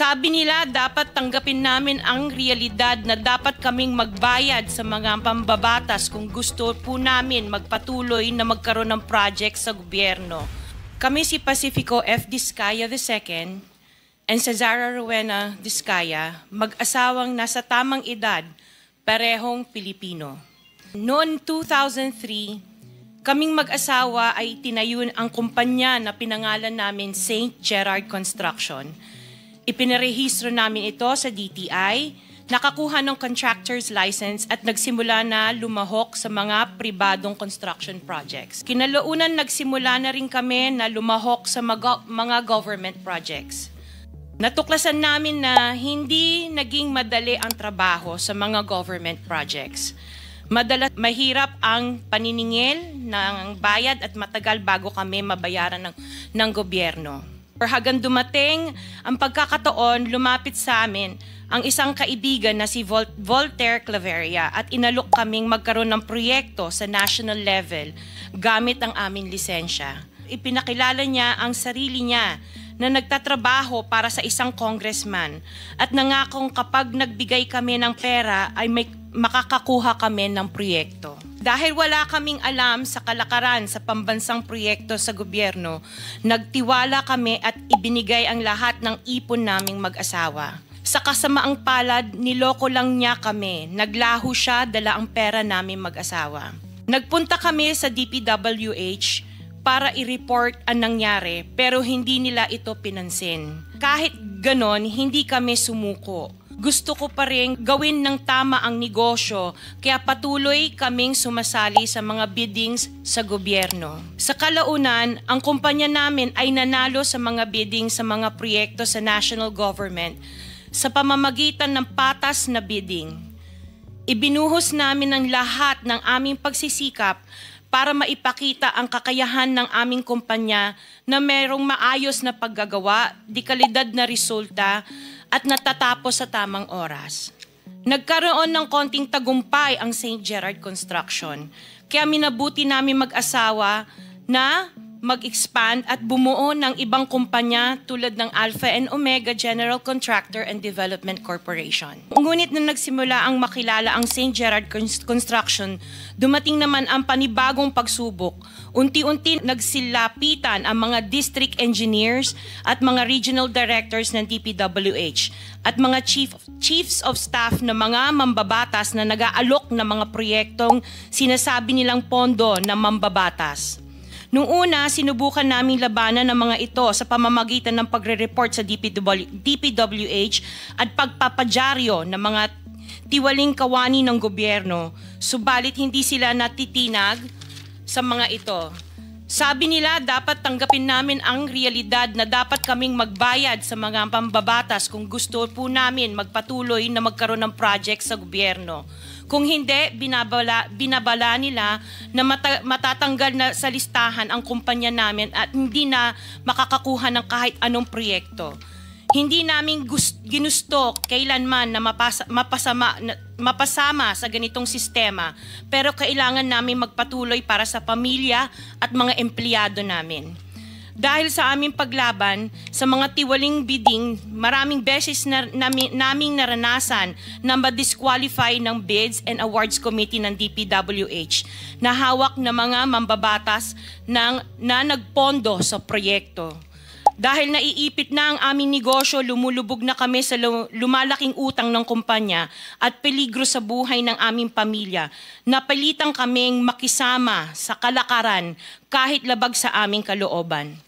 Sabi nila dapat tanggapin namin ang realidad na dapat kaming magbayad sa mga pambabatas kung gusto po namin magpatuloy na magkaroon ng project sa gobyerno. Kami si Pacifico F. Discaya II and Cesara Rowena Discaya, mag-asawang nasa tamang edad, parehong Pilipino. Noon 2003, kaming mag-asawa ay tinayun ang kumpanya na pinangalan namin St. Gerard Construction. Ipinarehistro namin ito sa DTI, nakakuha ng contractor's license at nagsimula na lumahok sa mga pribadong construction projects. Kinalaunan nagsimula na rin kami na lumahok sa mga government projects. Natuklasan namin na hindi naging madali ang trabaho sa mga government projects. Mahirap ang paniningil ng bayad at matagal bago kami mabayaran ng gobyerno. Hanggang dumating ang pagkakataon, lumapit sa amin ang isang kaibigan na si Voltaire Claveria at inalok kaming magkaroon ng proyekto sa national level gamit ang aming lisensya. Ipinakilala niya ang sarili niya na nagtatrabaho para sa isang congressman at nangakong kapag nagbigay kami ng pera ay makakakuha kami ng proyekto. Dahil wala kaming alam sa kalakaran sa pambansang proyekto sa gobyerno, nagtiwala kami at ibinigay ang lahat ng ipon naming mag-asawa. Sa kasamaang palad, niloko lang niya kami. Naglaho siya, dala ang pera namin mag-asawa. Nagpunta kami sa DPWH para i-report ang nangyari, pero hindi nila ito pinansin. Kahit ganon, hindi kami sumuko. Gusto ko pa rin gawin ng tama ang negosyo, kaya patuloy kaming sumasali sa mga biddings sa gobyerno. Sa kalaunan, ang kumpanya namin ay nanalo sa mga bidding sa mga proyekto sa national government sa pamamagitan ng patas na bidding. Ibinuhos namin ang lahat ng aming pagsisikap para maipakita ang kakayahan ng aming kumpanya na merong maayos na paggagawa, dekalidad na resulta, at natatapos sa tamang oras. Nagkaroon ng konting tagumpay ang St. Gerard Construction, kaya minabuti namin mag-asawa na mag-expand at bumuo ng ibang kumpanya tulad ng Alpha and Omega General Contractor and Development Corporation. Ngunit na nagsimula ang makilala ang St. Gerard Construction, dumating naman ang panibagong pagsubok. Unti-unti nagsilapitan ang mga district engineers at mga regional directors ng DPWH at mga chiefs of staff na mga mambabatas na nag-aalok ng mga proyektong sinasabi nilang pondo na mambabatas. Noong una, sinubukan naming labanan ng mga ito sa pamamagitan ng pagre-report sa DPWH at pagpapadyaryo ng mga tiwaling kawani ng gobyerno, subalit hindi sila natitinag sa mga ito. Sabi nila dapat tanggapin namin ang realidad na dapat kaming magbayad sa mga pambabatas kung gusto po namin magpatuloy na magkaroon ng project sa gobyerno. Kung hindi, binabala nila na matatanggal na sa listahan ang kumpanya namin at hindi na makakakuha ng kahit anong proyekto. Hindi namin ginusto kailanman na mapasama sa ganitong sistema, pero kailangan namin magpatuloy para sa pamilya at mga empleyado namin. Dahil sa aming paglaban sa mga tiwaling bidding, maraming beses naming naranasan na ma-disqualify ng Bids and Awards Committee ng DPWH na hawak na mga mambabatas na nagpondo sa proyekto. Dahil naiipit na ang aming negosyo, lumulubog na kami sa lumalaking utang ng kumpanya at peligro sa buhay ng aming pamilya. Napilitan kaming makisama sa kalakaran kahit labag sa aming kalooban.